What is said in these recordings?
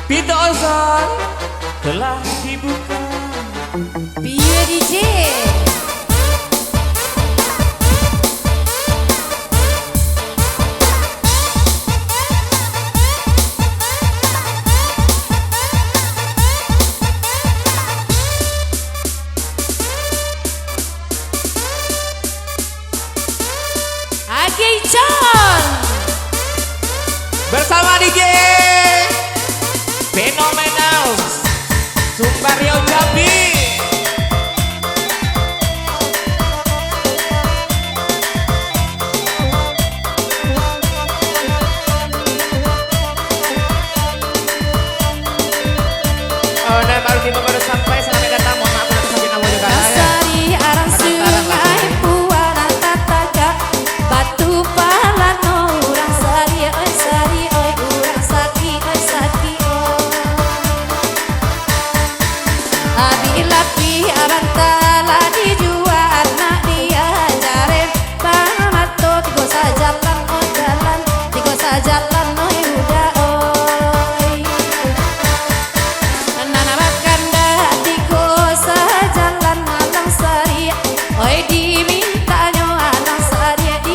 Pintu ozon telah dibuka. Piye DJ. Agi John Bersama DJ Fenomenal Sumpario Jambi. Oh, nah baru tiba baru sampai, selamat datang. Mohon maaf nanti sampai nama juga. Nasari arang sungai puana tataga batu palano urang sari oi urang saki oi abi lapi arang tala dijual nak dia jaren pamato tigo sajalan tigo sajalan oi udah oi nana bakanda tigo sajalan alang sari oi dimintanyo alang sari oi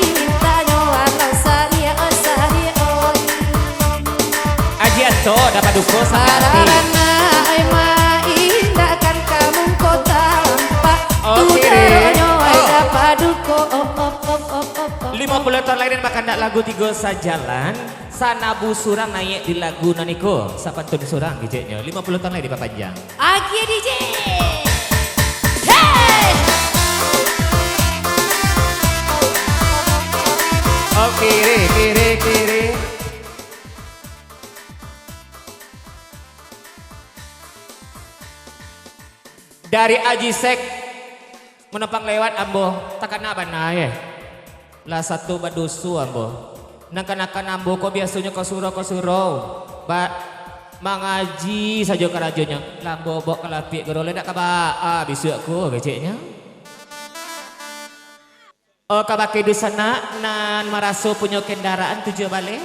Ajianto dapat duko sama sarana oi maindakan kamu kota lampak tudanyo oi dapat duko 50 tahun lain makan dak lagu tiga sajalan Sanabu surang naik di lagu naniko sapantun surang gijeknya 50 tahun lain di Papanjang. Agi DJ hey Oh kiri dari Aji Sek menempang lewat ambo takkan apa ya lah satu badusu ambo nangkan ambo kok biasanya kau suro ba mangaji saja kerajonya lambo bok kelapik gerole dak kaba bisu aku beceknya oh kabake di sana nan maraso punya kendaraan tujuh balik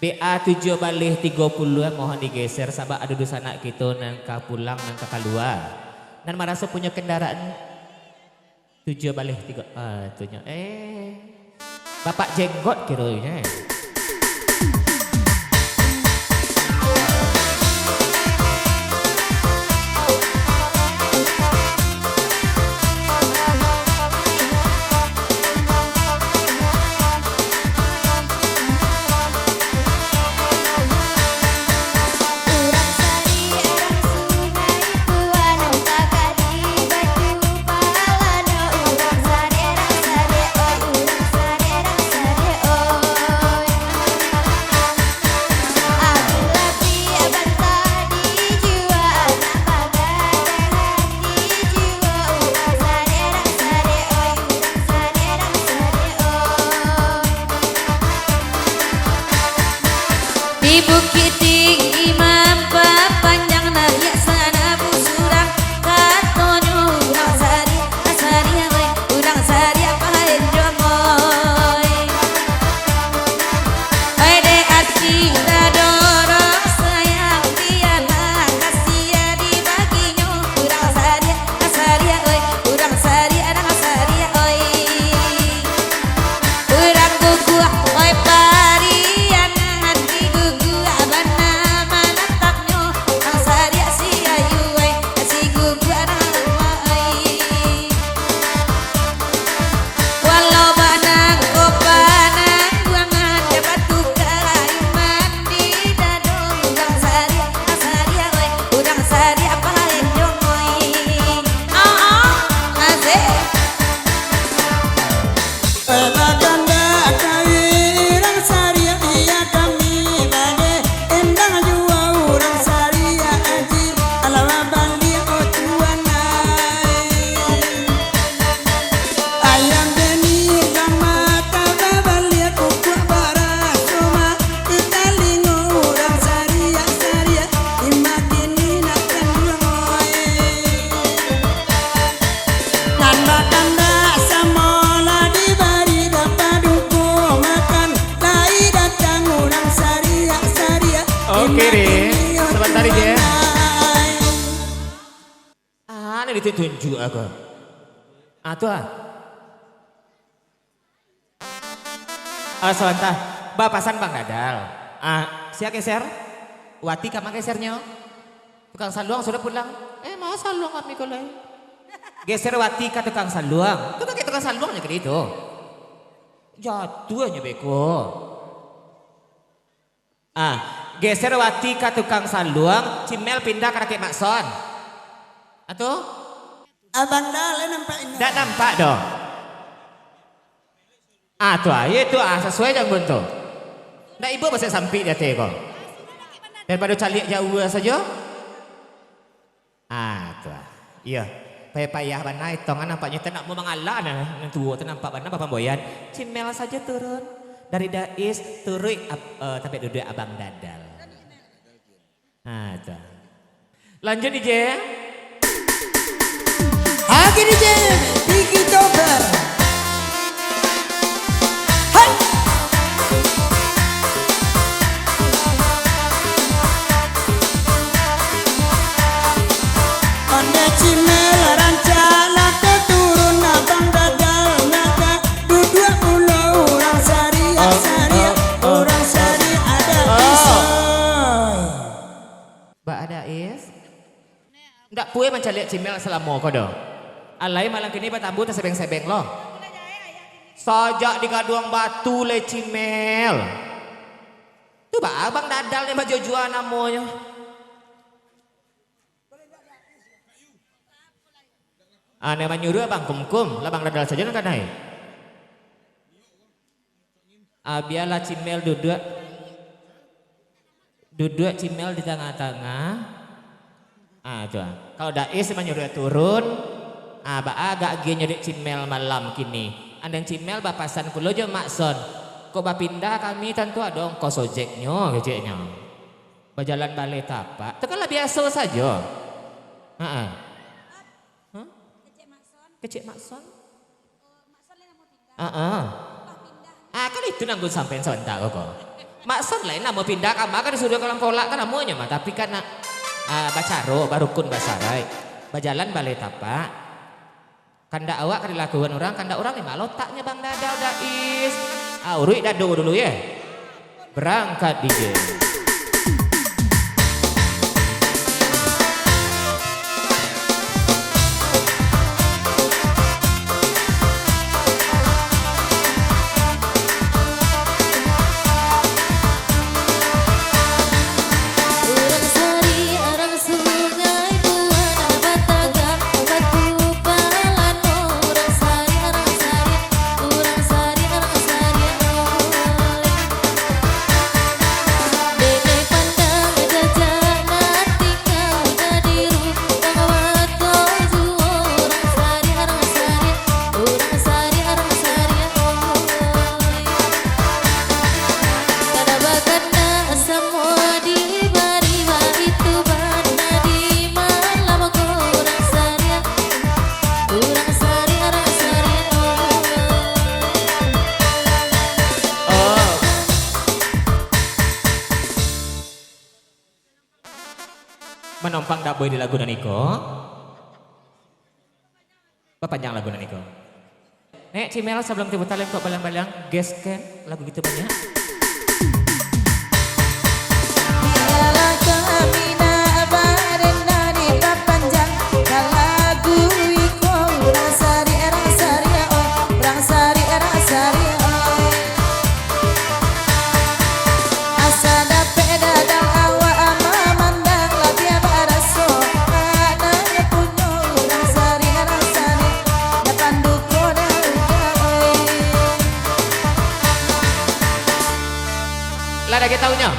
BA 7 balik 30 mohon digeser sabak ada di sana gitu nang pulang nang keluar nan maraso punya kendaraan 7 balik 3 tuhnya Bapak Jenggot kiranya. Ini ditunjuk aku. Tuh sebentar. Bapasan Bang Dadal. Siap geser. Wati kamar gesernya. Tukang saluang sudah pulang. Mau saluang kami kolai. Geser Wati ke tukang saluang. Itu kayak tukang saluangnya gede itu. Jatuh aja beko. Geser Wati ke tukang saluang. Cimel pindah ke rakyat Makson. Atau? Abang Dale nampak ini. Tidak nampak dong. Tuh itu sesuai dengan bentuk. Nah ibu masih sampai dia teko. Daripada calik jauh saja. Tuh. Iya. Payah banai tongan nampaknya tak mau mengalah nah tua tu nampak mana Bapak Boyan. Cimel saja turun dari Dais turun tapi duduk Abang Dadal. Tuh. Lanjut DJ. Lagi DJ Tiki Tober. Hai. Onda Cimel rancana keturun Abang Dadal naga duduk pulau orang sari ada isoy. Mbak ada is? Ndak puye mencari Cimel selama kau dong. Alai malam kini batambu tersebeng-sebeng loh. Sojak di Gaduang Batu le Cimel. Tuh Abang Dadal nih baju jual namanya. Nama nyuruh Abang Kumkum, lah Bang Dadal saja nak naik. Biarlah Cimel duduk Cimel di tengah-tengah. Coba. Kalau Dais menyuruh turun. Agak nyuruh Cimel malam kini. Andang Cimel bapasan kulo jo Makson. Kok bapindah kami tentu ada ongkos ojeknya geceknya. Berjalan balik tapak. Itu kan biasa saja. Kecik Makson? Kan itu nanggung sampai sebentar kok. Makson lain nak mau pindah kamar kan sudah kolam kolak kan namanya mah. Tapi kan bacaro barukun basarai. Berjalan balik tapak. Kanda awak kan dilakukan orang, kanda orang ni malah otaknya Bang Dadal Dais. Urui dado dulu ya. Berangkat DJ. Menompang dak boy di lagu Niko. Panjang lagu Niko. Nek Cimel sebelum tiba talent kok balang-balang gesken lagu gitu banyak. Biarlah kami nak barena di papanjang lagu iko orang sari orang sari asa dapet dadang awak mandang labia baraso anaknya punya orang sari depan duko Lada kita tahunya.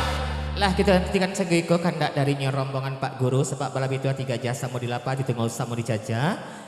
Lah kita hentikan segiko kandak dari rombongan Pak Guru sebab bala bitua 3 jasa mau dilapa ditunggu sama dijajah.